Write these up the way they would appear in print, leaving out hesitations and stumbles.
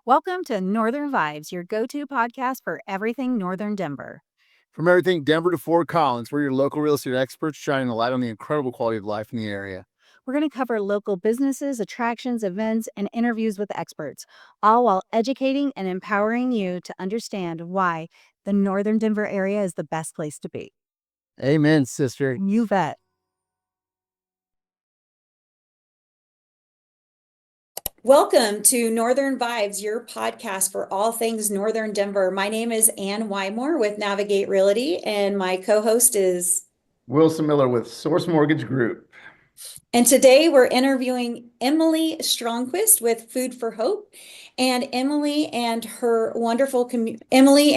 Welcome to Northern Vibes, your go-to podcast for everything Northern Denver. From everything Denver to Fort Collins, we're your local real estate experts shining a light on the incredible quality of life in the area. We're going to cover local businesses, attractions, events, and interviews with experts, all while educating and empowering you to understand why the Northern Denver area is the best place to be. Amen, sister. You bet. Welcome to Northern Vibes, your podcast for all things Northern Denver. My name is Ann Wymore with Navigate Realty, and my co-host is Wilson Miller with Source Mortgage Group. And today we're interviewing Emily Stromquist with Food for Hope. And Emily and her wonderful community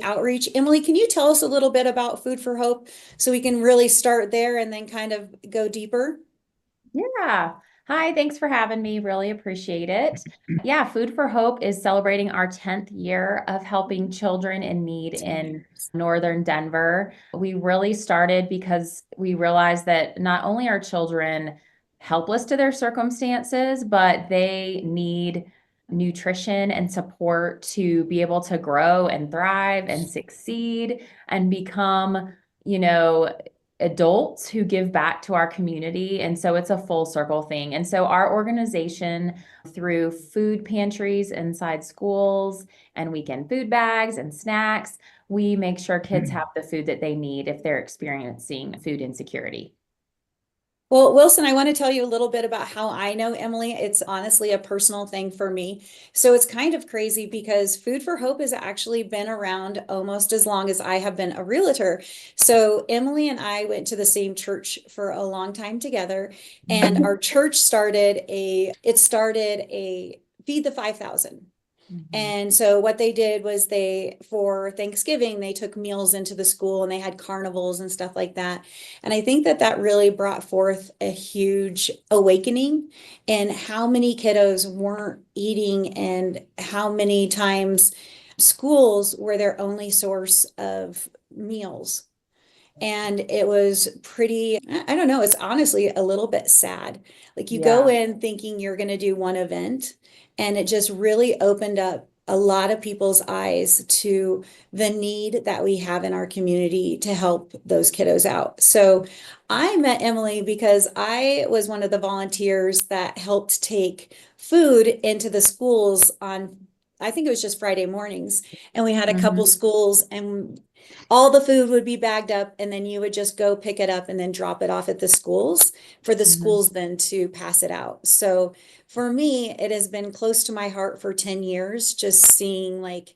outreach. Emily, can you tell us a little bit about Food for Hope so we can really start there and then kind of go deeper? Yeah. Hi, thanks for having me. Really appreciate it. Yeah, Food for Hope is celebrating our 10th year of helping children in need in Northern Denver. We really started because we realized that not only are children helpless to their circumstances, but they need nutrition and support to be able to grow and thrive and succeed and become, adults who give back to our community. And so it's a full circle thing. And so our organization, through food pantries inside schools and weekend food bags and snacks, we make sure kids have the food that they need if they're experiencing food insecurity. Well, Wilson, I want to tell you a little bit about how I know Emily. It's honestly a personal thing for me. So it's kind of crazy because Food for Hope has actually been around almost as long as I have been a realtor. So Emily and I went to the same church for a long time together, and our church started a Feed the 5,000. And so what they did was for Thanksgiving, they took meals into the school and they had carnivals and stuff like that. And I think that really brought forth a huge awakening in how many kiddos weren't eating and how many times schools were their only source of meals. And it was pretty, I don't know, it's honestly a little bit sad. Like you go in thinking you're going to do one event, and it just really opened up a lot of people's eyes to the need that we have in our community to help those kiddos out. So I met Emily because I was one of the volunteers that helped take food into the schools on, I think it was just Friday mornings. And we had a couple schools, and all the food would be bagged up, and then you would just go pick it up and then drop it off at the schools for the schools then to pass it out. So for me, it has been close to my heart for 10 years, just seeing like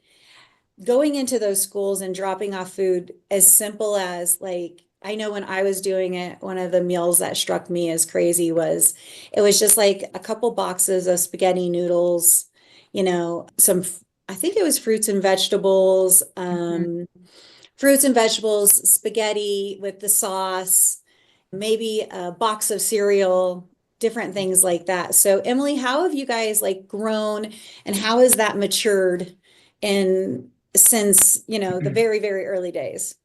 going into those schools and dropping off food as simple as like, I know when I was doing it, one of the meals that struck me as crazy was it was just like a couple boxes of spaghetti noodles, I think it was fruits and vegetables, spaghetti with the sauce, maybe a box of cereal, different things like that. So Emily, how have you guys like grown, and how has that matured since, the very, very early days?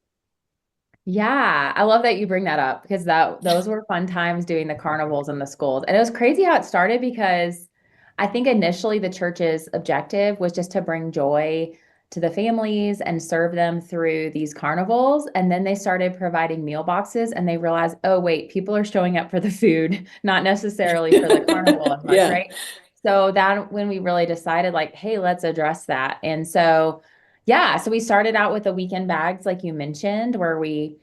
Yeah, I love that you bring that up because those were fun times doing the carnivals in the schools. And it was crazy how it started because I think initially the church's objective was just to bring joy to the families and serve them through these carnivals. And then they started providing meal boxes and they realized, oh, wait, people are showing up for the food, not necessarily for the carnival as much, Yeah. right? So that when we really decided like, hey, let's address that. And so yeah, so we started out with the weekend bags, like you mentioned, where we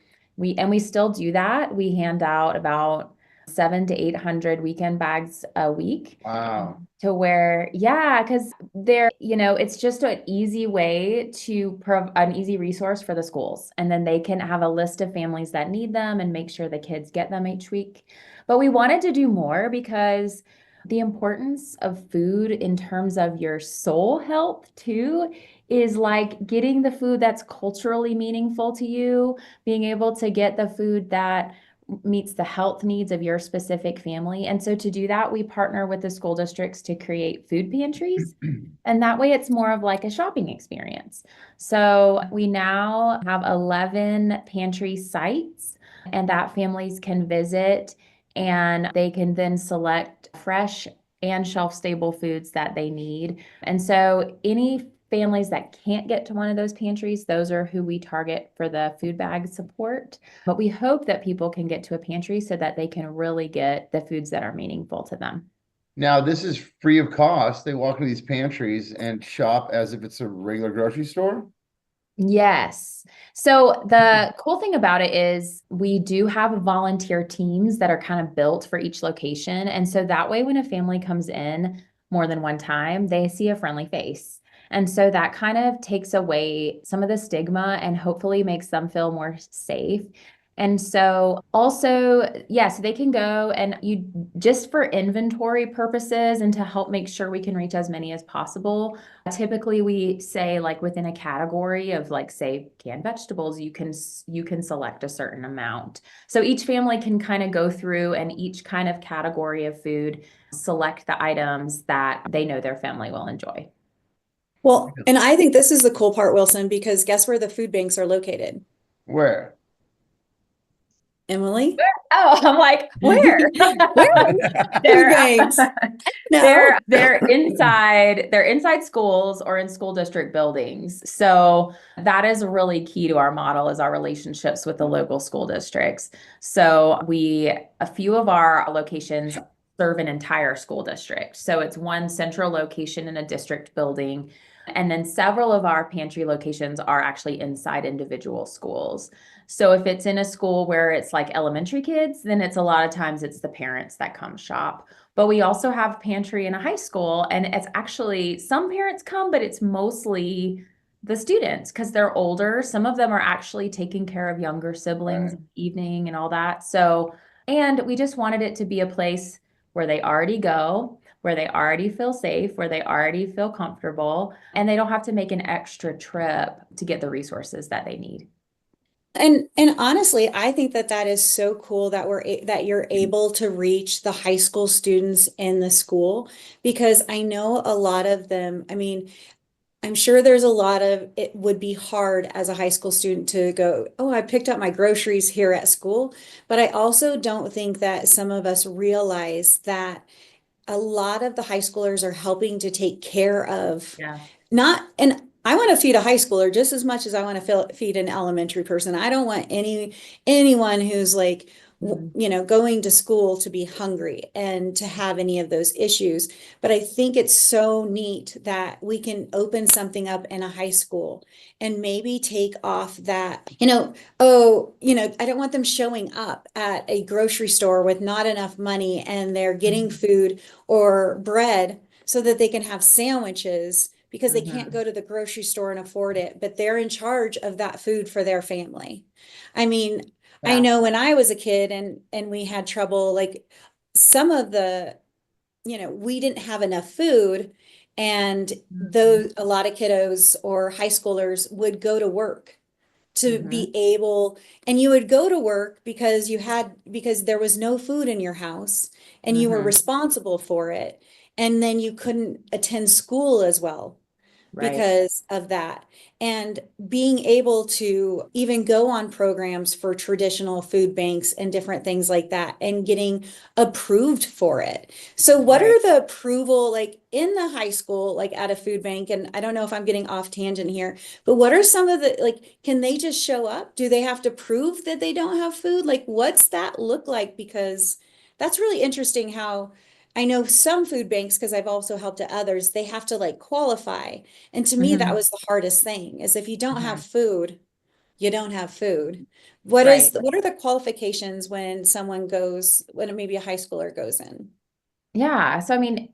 still do that. We hand out about 700 to 800 weekend bags a week. Wow. To where, yeah, because it's just an easy way to an easy resource for the schools. And then they can have a list of families that need them and make sure the kids get them each week. But we wanted to do more because the importance of food in terms of your soul health too is like getting the food that's culturally meaningful to you, being able to get the food that meets the health needs of your specific family. And so to do that, we partner with the school districts to create food pantries. And that way it's more of like a shopping experience. So we now have 11 pantry sites and that families can visit and they can then select fresh and shelf-stable foods that they need. And so any families that can't get to one of those pantries, those are who we target for the food bag support. But we hope that people can get to a pantry so that they can really get the foods that are meaningful to them. Now, this is free of cost. They walk into these pantries and shop as if it's a regular grocery store. Yes. So the cool thing about it is we do have volunteer teams that are kind of built for each location. And so that way, when a family comes in more than one time, they see a friendly face. And so that kind of takes away some of the stigma and hopefully makes them feel more safe. And so also, yes, they can go and you just for inventory purposes and to help make sure we can reach as many as possible. Typically, we say like within a category of like say canned vegetables, you can select a certain amount. So each family can kind of go through and each kind of category of food select the items that they know their family will enjoy. Well, and I think this is the cool part, Wilson, because guess where the food banks are located? Where? Emily? Oh, I'm like, where? Where are the food They're banks? they're No. they're inside schools or in school district buildings. So that is really key to our model is our relationships with the local school districts. So a few of our locations serve an entire school district. So it's one central location in a district building. And then several of our pantry locations are actually inside individual schools. So if it's in a school where it's like elementary kids, then it's a lot of times it's the parents that come shop. But we also have pantry in a high school, and it's actually some parents come, but it's mostly the students because they're older. Some of them are actually taking care of younger siblings Right. in the evening and all that. So, and we just wanted it to be a place where they already go, where they already feel safe, where they already feel comfortable, and they don't have to make an extra trip to get the resources that they need. And honestly, I think that that is so cool that that you're able to reach the high school students in the school because I know a lot of them, I mean, I'm sure there's a lot of it would be hard as a high school student to go, oh, I picked up my groceries here at school. But I also don't think that some of us realize that a lot of the high schoolers are helping to take care of Yeah. not, and I want to feed a high schooler just as much as I want to feed an elementary person. I don't want anyone who's like, Mhm. going to school to be hungry and to have any of those issues. But I think it's so neat that we can open something up in a high school and maybe take off that, oh, I don't want them showing up at a grocery store with not enough money and they're getting Mhm. food or bread so that they can have sandwiches because they can't Mhm. go to the grocery store and afford it, but they're in charge of that food for their family. I mean, I Yeah. know when I was a kid and we had trouble, like some of the, we didn't have enough food, and Mhm. those a lot of kiddos or high schoolers would go to work to Mhm. be able, and you would go to work because there was no food in your house and you were Mhm. responsible for it, and then you couldn't attend school as well Right. because of that. And being able to even go on programs for traditional food banks and different things like that and getting approved for it. So what Right. are the approval like in the high school, like at a food bank? And I don't know if I'm getting off tangent here, but what are some of the like, can they just show up? Do they have to prove that they don't have food? Like, what's that look like? Because that's really interesting how I know some food banks, because I've also helped at others, they have to like qualify. And to me, that Mhm. was the hardest thing is if you don't have Mhm. food, you don't have food. Right. What are the qualifications when maybe a high schooler goes in? Yeah. So, I mean,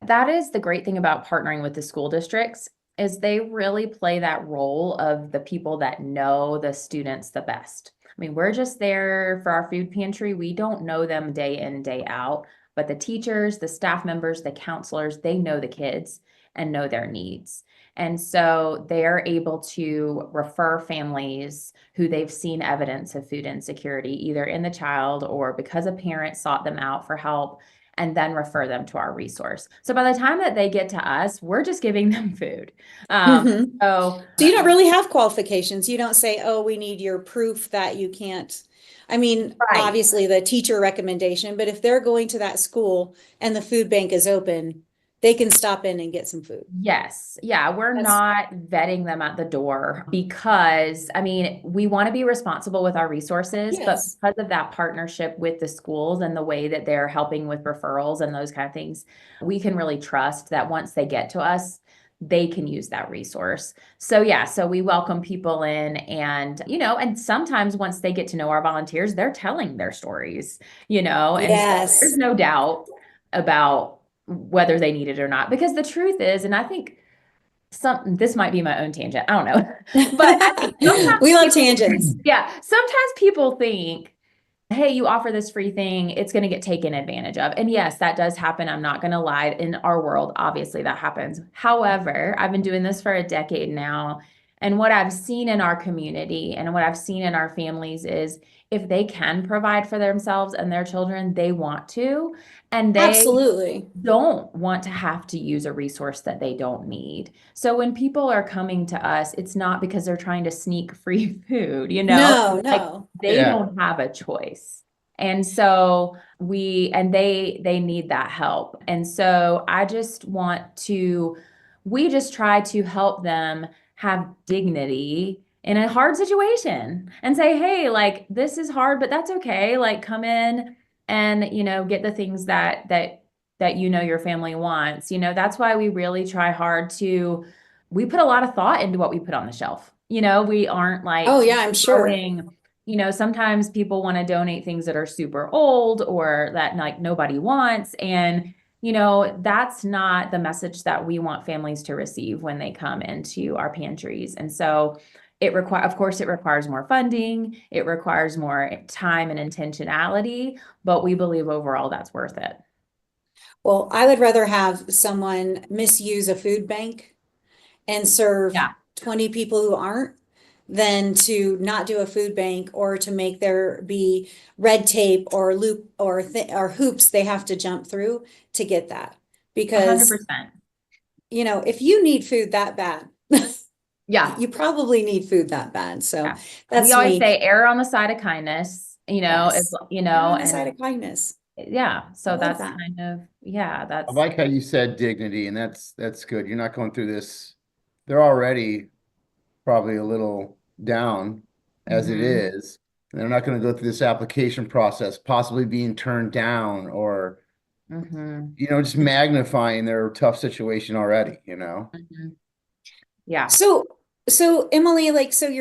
that is the great thing about partnering with the school districts is they really play that role of the people that know the students the best. I mean, we're just there for our food pantry. We don't know them day in, day out, but the teachers, the staff members, the counselors, they know the kids and know their needs. And so they're able to refer families who they've seen evidence of food insecurity, either in the child or because a parent sought them out for help, and then refer them to our resource. So by the time that they get to us, we're just giving them food. Mhm. So So you don't really have qualifications. You don't say, oh, we need your proof that you can't. I mean, right. obviously the teacher recommendation, but if they're going to that school and the food bank is open, they can stop in and get some food. Yes. Yeah. We're That's, not vetting them at the door because, I mean, we want to be responsible with our resources, but yes. because of that partnership with the schools and the way that they're helping with referrals and those kind of things, we can really trust that once they get to us, they can use that resource. So, yeah. So we welcome people in and, and sometimes once they get to know our volunteers, they're telling their stories, and so there's Yes. no doubt about whether they need it or not. Because the truth is, and I think this might be my own tangent. I don't know. But I think sometimes We love people, tangents. yeah, sometimes people think, hey, you offer this free thing, it's going to get taken advantage of. And yes, that does happen. I'm not going to lie. In our world, obviously that happens. However, I've been doing this for a decade now. And what I've seen in our community and what I've seen in our families is if they can provide for themselves and their children, they want to. And they Absolutely. don't want to have to use a resource that they don't need. So when people are coming to us, it's not because they're trying to sneak free food, No, like no. they Yeah. don't have a choice. And so they need that help. And so we just try to help them have dignity in a hard situation and say, hey, like this is hard, but that's okay. Like come in and, get the things that your family wants. That's why we really try hard we put a lot of thought into what we put on the shelf. We aren't Oh, like yeah, I'm sure. throwing, sometimes people want to donate things that are super old or that like nobody wants. And, that's not the message that we want families to receive when they come into our pantries. And so of course, it requires more funding. It requires more time and intentionality, but we believe overall that's worth it. Well, I would rather have someone misuse a food bank and serve Yeah. 20 people who aren't than to not do a food bank or to make there be red tape or loop or hoops they have to jump through to get that. Because, 100%. if you need food that bad, Yeah. you probably need food that bad. So Yeah. We that's always me. say err on the side of kindness, Yes. Err on the side and of kindness. yeah, I so love that's that. kind of, yeah, I that's, like how you said dignity, and that's good. You're not going through this. They're already probably a little down as it hmm is. And they're not going to go through this application process, possibly being turned down or, hmm just magnifying their tough situation already. hmm yeah. So, so Emily, like, so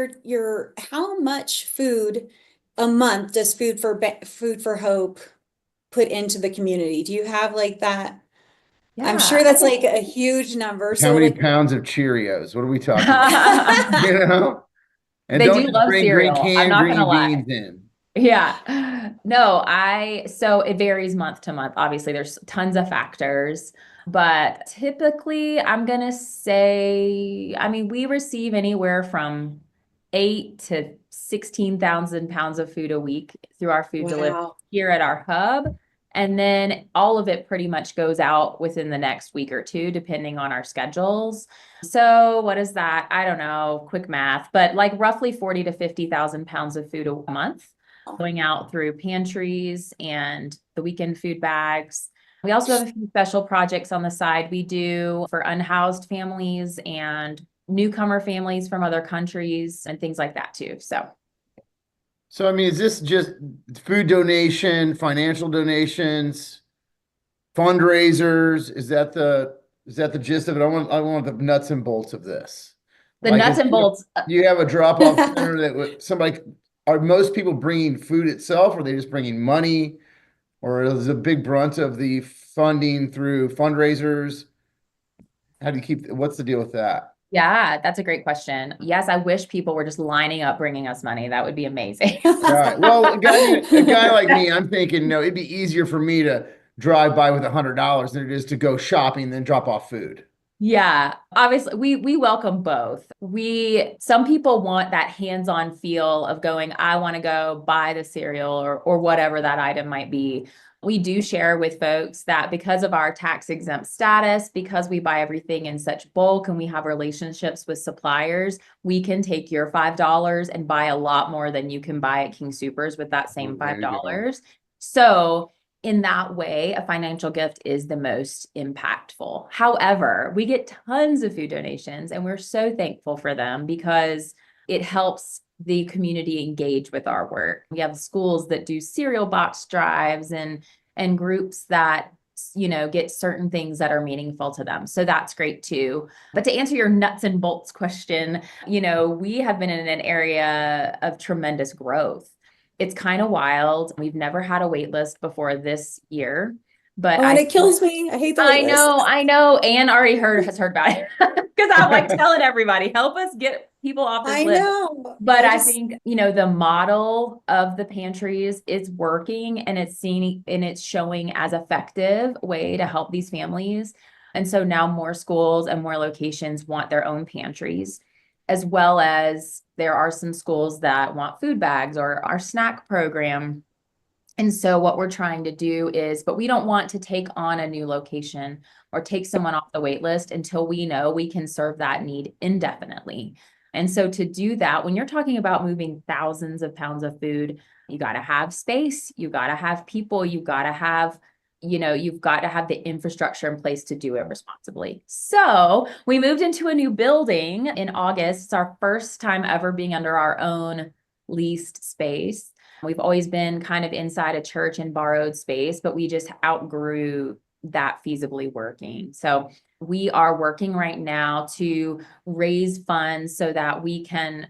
how much food a month does Food for Hope put into the community? Do you have like that? I'm Yeah, sure I that's think like a huge number. How So many like, pounds of Cheerios? What are we talking about? You know? And they don't do just love bring cereal. I'm canned not gonna green lie. beans in. Yeah. No, so it varies month to month. Obviously, there's tons of factors, but typically I'm gonna say, I mean, we receive anywhere from 8 to 16,000 pounds of food a week through our food delivery wow. here at our hub. And then all of it pretty much goes out within the next week or two, depending on our schedules. So what is that? I don't know, quick math, but like roughly 40 to 50,000 pounds of food a month going out through pantries and the weekend food bags. We also have a few special projects on the side we do for unhoused families and newcomer families from other countries and things like that too. So, I mean, is this just food donation, financial donations, fundraisers? Is that the gist of it? I want the nuts and bolts of this. The Like, nuts and bolts. you have a drop-off center somebody, are most people bringing food itself, or are they just bringing money? Or is a big brunt of the funding through fundraisers? How do you what's the deal with that? Yeah, that's a great question. Yes, I wish people were just lining up bringing us money. That would be amazing. Right. Well, a guy like me, I'm thinking, no, it'd be easier for me to drive by with $100 than it is to go shopping, then drop off food. Yeah, obviously we welcome both. Some people want that hands-on feel of going, I want to go buy the cereal or whatever that item might be. We do share with folks that because of our tax exempt status, because we buy everything in such bulk and we have relationships with suppliers, we can take your $5 and buy a lot more than you can buy at King Soopers with that same There you go. $5. So in that way, a financial gift is the most impactful. However, we get tons of food donations and we're so thankful for them because it helps the community engage with our work. We have schools that do cereal box drives and groups that get certain things that are meaningful to them. So that's great too. But to answer your nuts and bolts question, we have been in an area of tremendous growth. It's kind of wild. We've never had a wait list before this year, but Oh, and it kills me. I hate the wait list. I know. Anne already has heard about it because I'm like telling everybody, help us get people off this I list. know. But I think, the model of the pantries is working and it's showing as effective way to help these families. And so now more schools and more locations want their own pantries, as well as there are some schools that want food bags or our snack program. And so what we're trying to do is, but we don't want to take on a new location or take someone off the wait list until we know we can serve that need indefinitely. And so to do that, when you're talking about moving thousands of pounds of food, you got to have space, you got to have people, you've got to have the infrastructure in place to do it responsibly. So we moved into a new building in August. It's our first time ever being under our own leased space. We've always been kind of inside a church and borrowed space, but we just outgrew that feasibly working. So we are working right now to raise funds so that we can,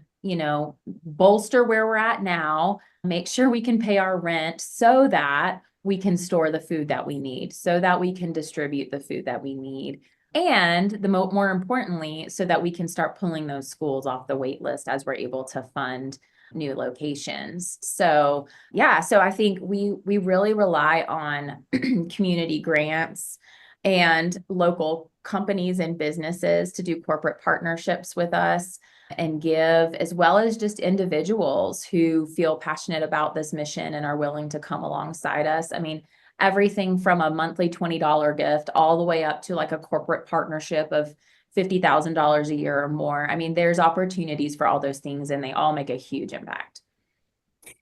bolster where we're at now, make sure we can pay our rent so that we can store the food that we need, so that we can distribute the food that we need. And more importantly, so that we can start pulling those schools off the wait list as we're able to fund new locations. So I think we really rely on community grants and local companies and businesses to do corporate partnerships with us and give, as well as just individuals who feel passionate about this mission and are willing to come alongside us. I mean, everything from a monthly $20 gift all the way up to like a corporate partnership of $50,000 a year or more. I mean, there's opportunities for all those things and they all make a huge impact.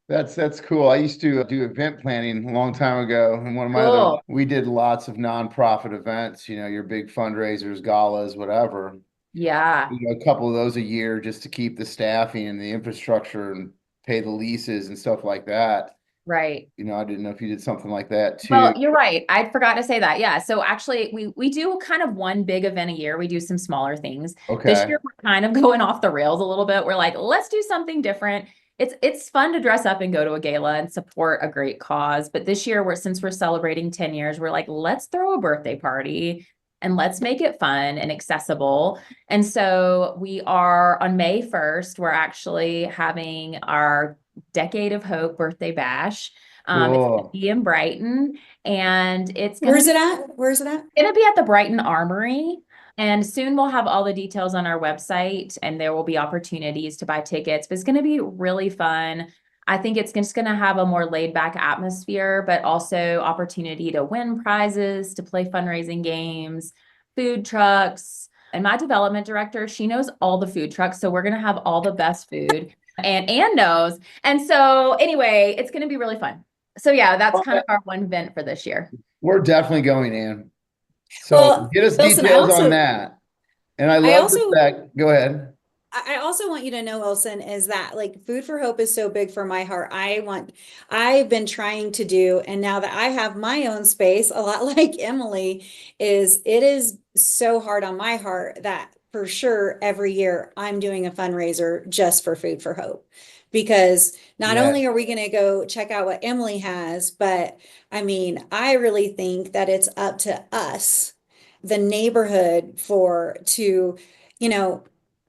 That's cool. I used to do event planning a long time ago, and one of my Cool. we did lots of nonprofit events, your big fundraisers, galas, whatever. Yeah. A couple of those a year just to keep the staffing and the infrastructure and pay the leases and stuff like that. Right. I didn't know if you did something like that too. Well, you're right. I forgot to say that. Yeah. So actually we do kind of one big event a year. We do some smaller things. This Okay. year we're kind of going off the rails a little bit. We're like, let's do something different. It's fun to dress up and go to a gala and support a great cause. But this year since we're celebrating 10 years, we're like, let's throw a birthday party and let's make it fun and accessible. And so we are on May 1st, we're actually having our Decade of Hope birthday bash. It's going to be in Brighton and Where's it at? Where's it at? Going to be at the Brighton Armory. And soon we'll have all the details on our website and there will be opportunities to buy tickets, but it's going to be really fun. I think it's just going to have a more laid back atmosphere, but also opportunity to win prizes, to play fundraising games, food trucks. And my development director, she knows all the food trucks. So we're going to have all the best food and Anne knows. And so anyway, it's going to be really fun. So that's kind of our one event for this year. We're definitely going in. So get us Wilson, details on that. And I love the fact, go ahead. I also want you to know, Wilson, is that like Food for Hope is so big for my heart. I've been trying to do, and now that I have my own space, a lot like Emily, it is so hard on my heart that for sure every year I'm doing a fundraiser just for Food for Hope. Because not only are we going to go check out what Emily has, but I mean, I really think that it's up to us, the neighborhood,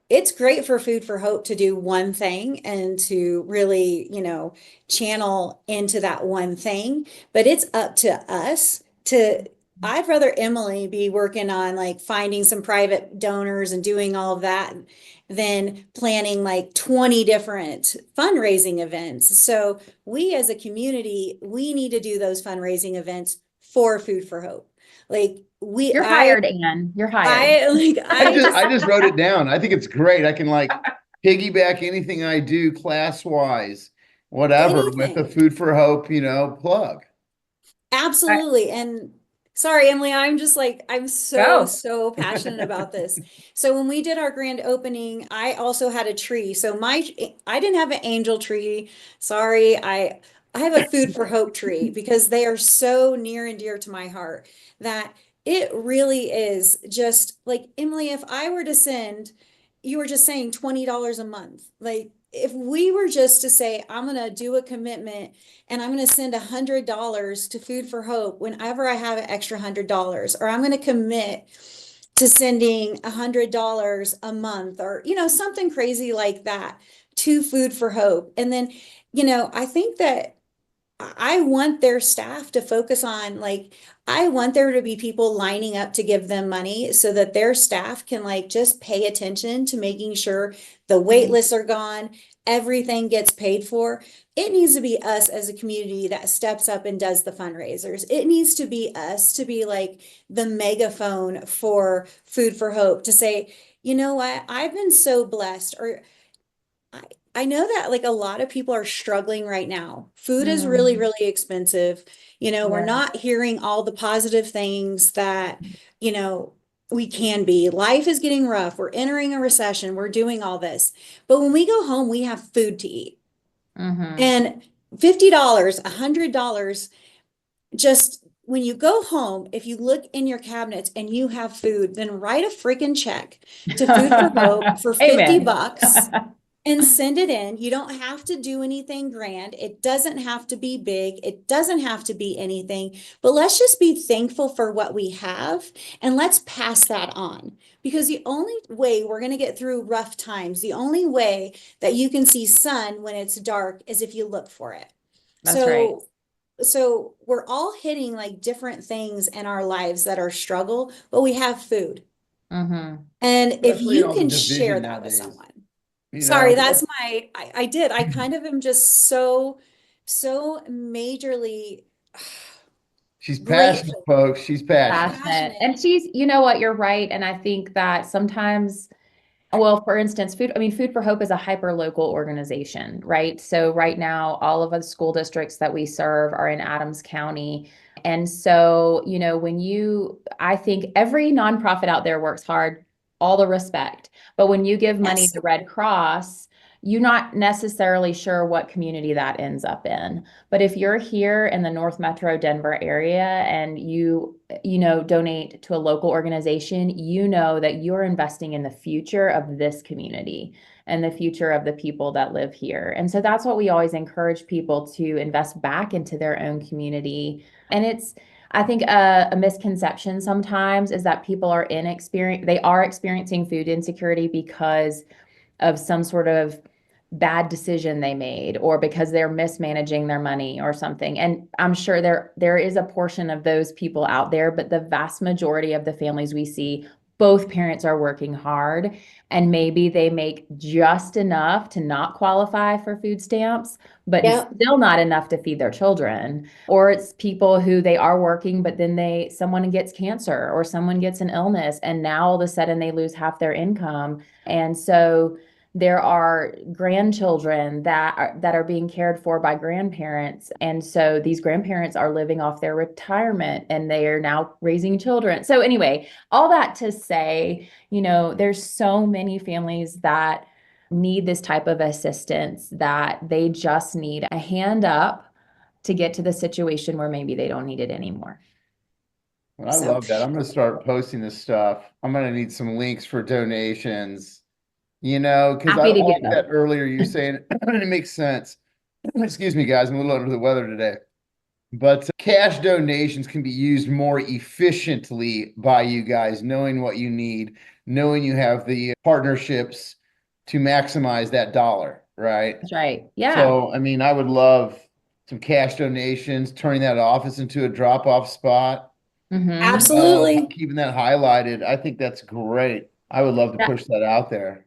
it's great for Food for Hope to do one thing and to really, channel into that one thing. But it's up to us I'd rather Emily be working on like finding some private donors and doing all of that than planning like 20 different fundraising events. So we as a community, we need to do those fundraising events for Food for Hope. Like we, You're hired, Anne. You're hired. I just wrote it down. I think it's great. I can like piggyback anything I do class wise, whatever, with a anything. Food for Hope, plug. I- Absolutely. And sorry, Emily, I'm just like, I'm so, Go. so passionate about this. So when we did our grand opening, I also had a tree. So I didn't have an angel tree. Sorry. I have a Food for Hope tree because they are so near and dear to my heart that it really is just like, Emily, if I were to send, you were just saying $20 a month. Like if we were just to say, I'm going to do a commitment and I'm going to send $100 to Food for Hope whenever I have an extra $100, or I'm going to commit to sending $100 a month, or something crazy like that to Food for Hope. And then, I think that I want their staff to focus on like I want there to be people lining up to give them money so that their staff can like just pay attention to making sure the wait lists are gone, everything gets paid for. It needs to be us as a community that steps up and does the fundraisers. It needs to be us to be like the megaphone for Food for Hope to say, you know what, I've been so blessed, or I, I know that like a lot of people are struggling right now. Food is really, Mm, really expensive. We're yeah. not hearing all the positive things that, you know, we can be. Life is getting rough. We're entering a recession. We're doing all this. But when we go home, we have food to eat. Hmm. And $50, $100, just when you go home, if you look in your cabinets and you have food, then write a freaking check to Food for Hope for 50 Amen. bucks and send it in. You don't have to do anything grand. It doesn't have to be big. It doesn't have to be anything, but let's just be thankful for what we have and let's pass that on. Because the only way we're going to get through rough times, the only way that you can see sun when it's dark is if you look for it. That's right. So we're all hitting like different things in our lives that are struggle, but we have food. Hmm. And if Especially in you all the can share division that with nowadays. someone. You Sorry, know, that's I did. I kind of am just so majorly she's passionate, grateful, folks. She's passionate. Passionate. passionate. And you know what, you're right. And I think that sometimes, well, for instance, Food for Hope is a hyper local organization, right? So right now, all of the school districts that we serve are in Adams County. And so, I think every nonprofit out there works hard, all the respect. But when you give money to Yes. the Red Cross, you're not necessarily sure what community that ends up in. But if you're here in the North Metro Denver area and donate to a local organization, you know that you're investing in the future of this community and the future of the people that live here. And so that's what we always encourage people to invest back into their own community. And I think a misconception sometimes is that they are experiencing food insecurity because of some sort of bad decision they made or because they're mismanaging their money or something. And I'm sure there is a portion of those people out there, but the vast majority of the families we see, both parents are working hard and maybe they make just enough to not qualify for food stamps, but Yep. still not enough to feed their children. Or it's people who they are working, but then someone gets cancer or someone gets an illness and now all of a sudden they lose half their income. And so there are grandchildren that are being cared for by grandparents, and so these grandparents are living off their retirement and they are now raising children. So anyway, all that to say, there's so many families that need this type of assistance that they just need a hand up to get to the situation where maybe they don't need it anymore. Well, I So love that. I'm going to start posting this stuff. I'm going to need some links for donations, because I Happy to like give them. that earlier you saying it makes sense. Excuse me, guys. I'm a little under the weather today. But cash donations can be used more efficiently by you guys, knowing what you need, knowing you have the partnerships to maximize that dollar, right? That's right. Yeah. So, I mean, I would love some cash donations, turning that office into a drop-off spot, Hmm. absolutely. keeping that highlighted. I think that's great. I would love to push that out there.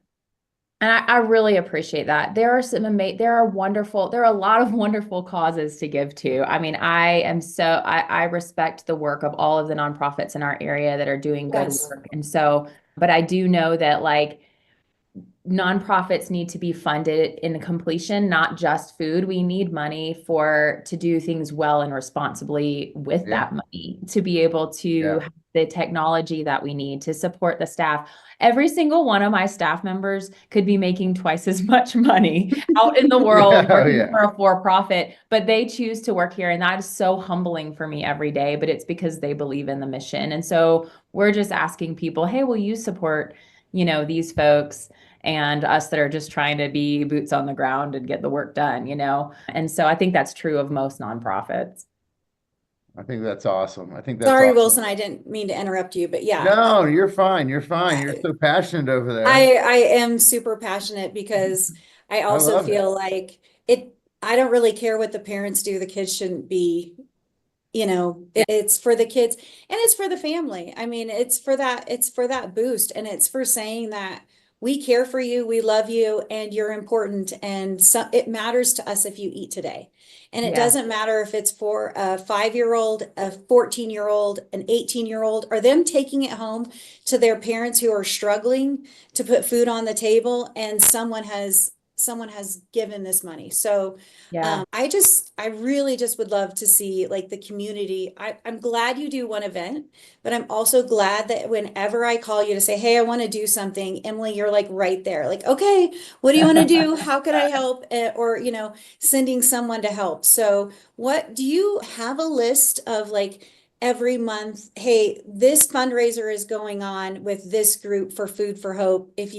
And I really appreciate that. There are a lot of wonderful causes to give to. I mean, I respect the work of all of the nonprofits in our area that are doing good Yes. work. And so, but I do know that like nonprofits need to be funded in completion, not just food. We need money to do things well and responsibly with Yeah. that money, to be able to Yeah. have the technology that we need to support the staff. Every single one of my staff members could be making twice as much money out in the Yeah. world Oh, working yeah. for a for-profit, but they choose to work here. And that is so humbling for me every day, but it's because they believe in the mission. And so we're just asking people, hey, will you support, these folks and us that are just trying to be boots on the ground and get the work done, And so I think that's true of most nonprofits. I think that's awesome. I think that's Sorry, awesome. Wilson, I didn't mean to interrupt you, but yeah, No, you're fine. You're fine. You're I, so passionate over there. I am super passionate because I I also love it. feel like I don't really care what the parents do. The kids shouldn't be, it's for the kids and it's for the family. I mean, it's for that boost and it's for saying that we care for you, we love you, and you're important. And so it matters to us if you eat today. And it Yeah. doesn't matter if it's for a 5-year-old, a 14-year-old, an 18-year-old, or them taking it home to their parents who are struggling to put food on the table and someone has given this money. So Yeah. I really just would love to see like the community. I'm glad you do one event, but I'm also glad that whenever I call you to say, hey, I want to do something, Emily, you're like right there. Like, okay, what do you want to do? How could I help? Or, sending someone to help. So what do you have a list of like every month? Hey, this fundraiser is going on with this group for Food for Hope. If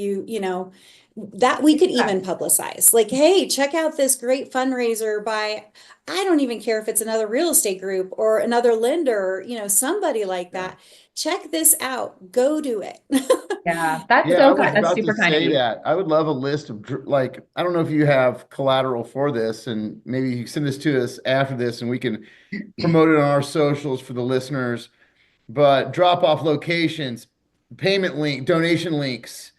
that we could Yeah. even publicize like, hey, check out this great fundraiser by, I don't even care if it's another real estate group or another lender, somebody like Yeah. that. Check this out, go do it. Yeah. That's Yeah, I so was kind. That's about to super kind of say you. that. I would love a list of like, I don't know if you have collateral for this, and maybe you send this to us after this and we can promote it on our socials for the listeners. But drop off locations, payment link, donation links,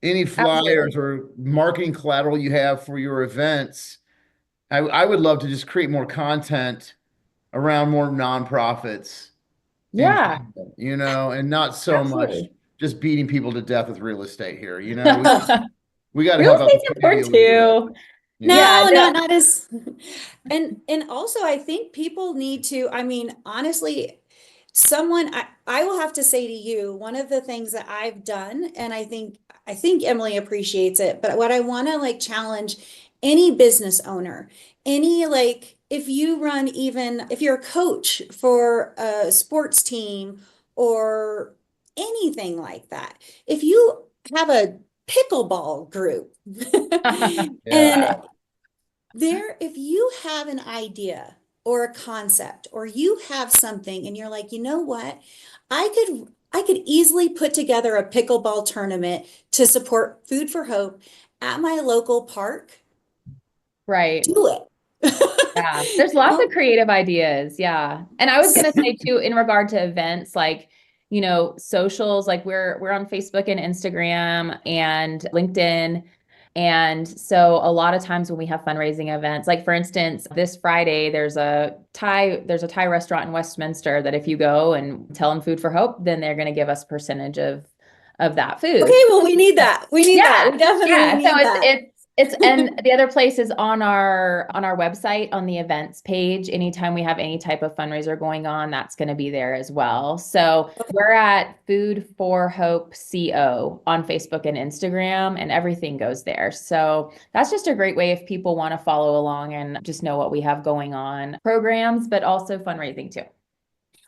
any flyers Absolutely. or marketing collateral you have for your events. I would love to just create more content around more nonprofits in Yeah. general, and not so much Absolutely. just beating people to death with real estate here. We got to Real help out the estate's community a important little bit. too. Yeah. Yeah. No, No. not as and also I think people need to, I mean, honestly, I will have to say to you, one of the things that I've done, and I think Emily appreciates it, but what I want to like challenge any business owner, any like if you're a coach for a sports team or anything like that, if you have a pickleball group Yeah. and if you have an idea or a concept or you have something and you're like, you know what? I could easily put together a pickleball tournament to support Food for Hope at my local park. Right. Do it. Yeah, there's You lots know? of creative ideas. Yeah. And I was gonna say too, in regard to events, like, socials, like we're on Facebook and Instagram and LinkedIn. And so a lot of times when we have fundraising events, like for instance, this Friday, there's a Thai restaurant in Westminster that if you go and tell them Food for Hope, then they're gonna give us a percentage of that food. Okay, well, we need that. We need that. Yeah, We definitely yeah. So need that. it's and the other place is on our website on the events page. Anytime we have any type of fundraiser going on, that's going to be there as well. So we're at Food for Hope CO on Facebook and Instagram, and everything goes there. So that's just a great way if people want to follow along and just know what we have going on, programs, but also fundraising too.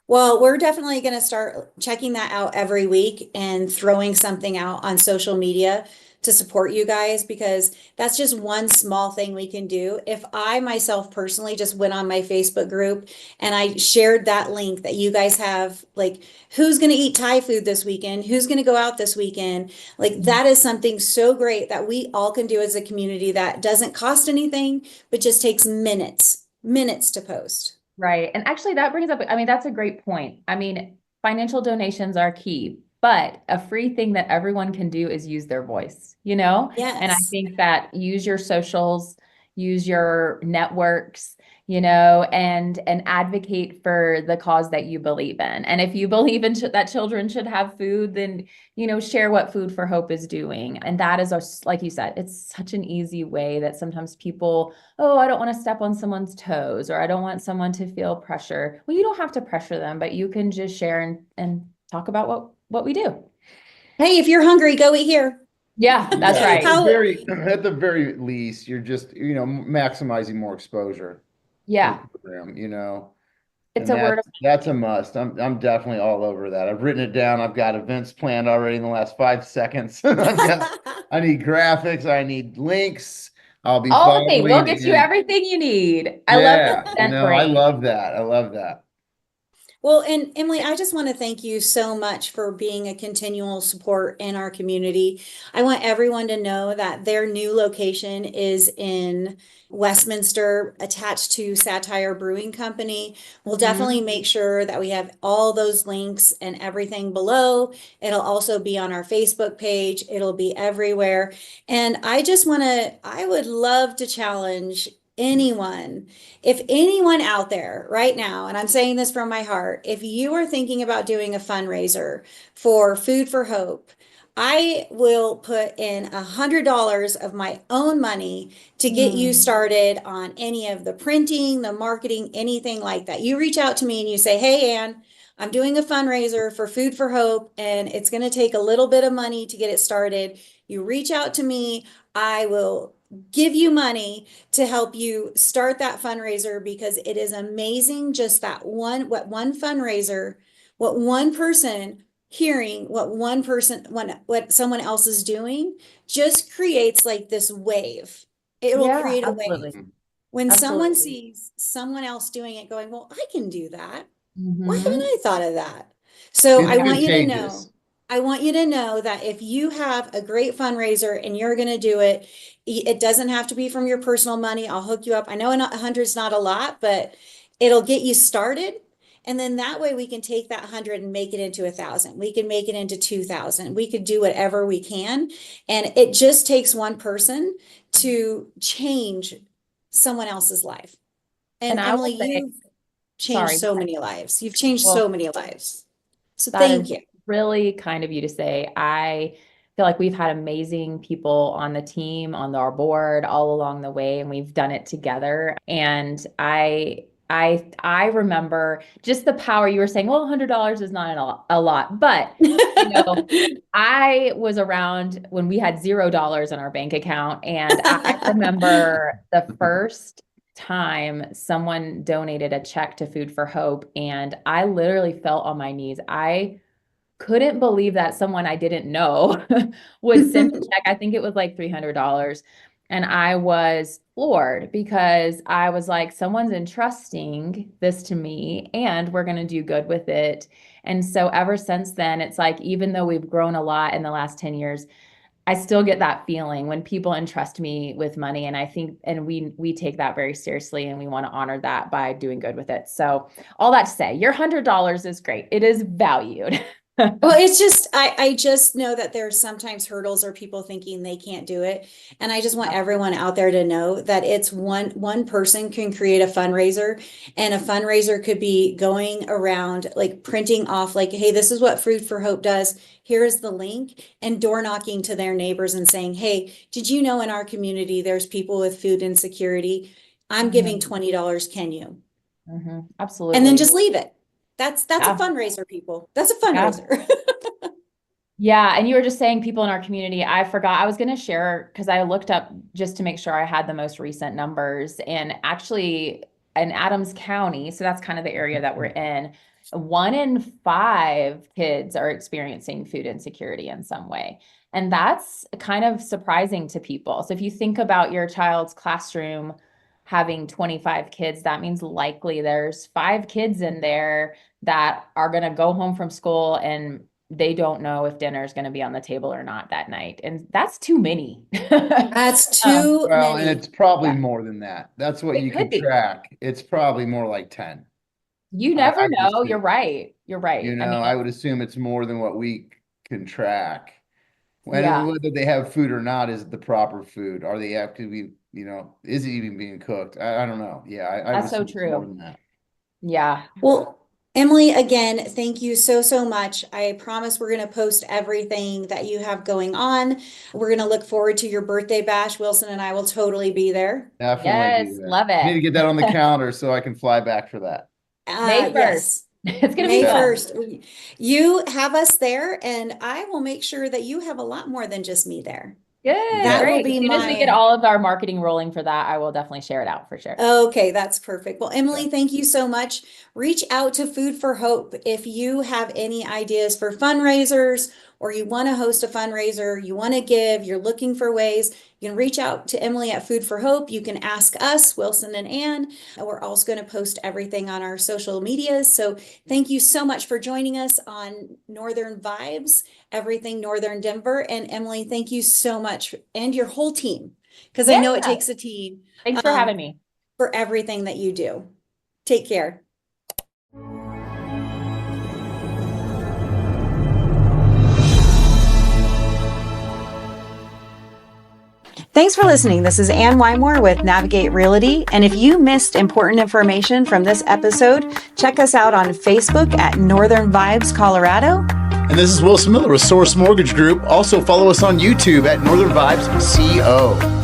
Well, we're definitely going to start checking that out every week and throwing something out on social media to support you guys because that's just one small thing we can do. If I myself personally just went on my Facebook group and I shared that link that you guys have, like who's going to eat Thai food this weekend, who's going to go out this weekend, like that is something so great that we all can do as a community that doesn't cost anything, but just takes minutes to post. Right. And actually that brings up, I mean, that's a great point. I mean, financial donations are key. But a free thing that everyone can do is use their voice, you know? And I Yes. think that use your socials, use your networks, you know, and advocate for the cause that you believe in. And if you believe in that children should have food, then, you know, share what Food for Hope is doing. And that is, like you said, it's such an easy way that sometimes people, oh, I don't want to step on someone's toes, or I don't want someone to feel pressure. Well, you don't have to pressure them, but you can just share and talk about what we do. Hey, if you're hungry, go eat here. Yeah, that's Yeah, right. How at the very least, you're just, maximizing more exposure to the Yeah, program, it's and a word of that's a must. I'm definitely all over that. I've written it down. I've got events planned already in the last 5 seconds. I need graphics. I need links. I'll be all the things. We'll following get you and everything you need. I love the yeah, event I brain. love that. I love that. Well, and Emily, I just want to thank you so much for being a continual support in our community. I want everyone to know that their new location is in Westminster, attached to Satire Brewing Company. We'll definitely Mhm. make sure that we have all those links and everything below. It'll also be on our Facebook page, it'll be everywhere. And I would love to challenge anyone, if anyone out there right now, and I'm saying this from my heart, if you are thinking about doing a fundraiser for Food for Hope, I will put in $100 of my own money to get you Mm. started on any of the printing, the marketing, anything like that. You reach out to me and you say, "Hey, Ann, I'm doing a fundraiser for Food for Hope, and it's going to take a little bit of money to get it started." You reach out to me, I will give you money to help you start that fundraiser, because it is amazing just what one fundraiser, what one person hearing what someone else is doing just creates like this wave. It will Yeah, create a absolutely. wave. When someone Absolutely. sees someone else doing it going, "Well, I can do that. Why haven't Hmm. I thought of that?" So It's contagious. I want you to know that if you have a great fundraiser and you're going to do it, it doesn't have to be from your personal money. I'll hook you up. I know 100's not a lot, but it'll get you started. And then that way we can take that 100 and make it into 1,000. We can make it into 2,000. We could do whatever we can. And it just takes one person to change someone else's life. And And I Emily, will say, you've changed sorry. so many lives. You've changed Well, so many lives. So that thank is you. really kind of you to say. I feel like we've had amazing people on the team, on our board all along the way, and we've done it together. And I remember just the power you were saying, well, $100 is not a lot, but you know, I was around when we had $0 in our bank account, and I remember the first time someone donated a check to Food for Hope, and I literally fell on my knees. I couldn't believe that someone I didn't know would send a check. I think it was like $300. And I was floored because I was like, someone's entrusting this to me and we're going to do good with it. And so ever since then, it's like, even though we've grown a lot in the last 10 years, I still get that feeling when people entrust me with money. And I think, and we take that very seriously and we want to honor that by doing good with it. So all that to say, your $100 is great. It is valued. Well, it's just I just know that there's sometimes hurdles or people thinking they can't do it. And I just want everyone out there to know that it's one person can create a fundraiser, and a fundraiser could be going around like printing off like, "Hey, this is what Food for Hope does. Here is the link," and door knocking to their neighbors and saying, "Hey, did you know in our community there's people with food insecurity? I'm giving Mhm, $20. Can you?" And then absolutely. just leave it. That's a Yeah. fundraiser, people. That's a Yeah. fundraiser. Yeah, and you were just saying people in our community. I forgot I was going to share because I looked up just to make sure I had the most recent numbers. And actually, in Adams County, so that's kind of the area that we're in, 1 in 5 kids are experiencing food insecurity in some way. And that's kind of surprising to people. So if you think about your child's classroom having 25 kids, that means likely there's 5 kids in there that are going to go home from school and they don't know if dinner is going to be on the table or not that night. And that's too many. That's Um, too Well, and many. it's probably yeah, more than that. That's what it you could can be. track. It's probably more like 10. You I never would know. You're assume. right. You're right. I mean, I would assume it's more than what we can track. Yeah. Whether they have food or not is the proper food. Are they actually, is it even being cooked? I don't know. Yeah, I would That's so assume it's more true. than that. Yeah. Well, Emily, again, thank you so, so much. I promise we're going to post everything that you have going on. We're going to look forward to your birthday bash. Wilson and I will totally be there. Definitely be Yes. there. Love I need to it. get that on the calendar so I can fly back for that. May 1st. Yes, It's going to be May Okay. fun. 1st. You have us there, and I will make sure that you have a lot more than just me there. Good. That will Great. As be soon as we get my. all of our marketing rolling for that, I will definitely share it out for sure. Okay, that's perfect. Well, Okay. Emily, thank you so much. Reach out to Food for Hope if you have any ideas for fundraisers or you want to host a fundraiser, you want to give, you're looking for ways. You can reach out to Emily at Food for Hope. You can ask us, Wilson and Ann. We're also going to post everything on our social medias. So thank you so much for joining us on Northern Vibes, everything Northern Denver. And Emily, thank you so much, and your whole team, because I Yeah. know it takes a team Thanks for having me. for everything that you do. Take care. Thanks for listening. This is Ann Wymore with Navigate Realty. And if you missed important information from this episode, check us out on Facebook at Northern Vibes Colorado. And this is Wilson Miller with Source Mortgage Group. Also follow us on YouTube at Northern Vibes CO.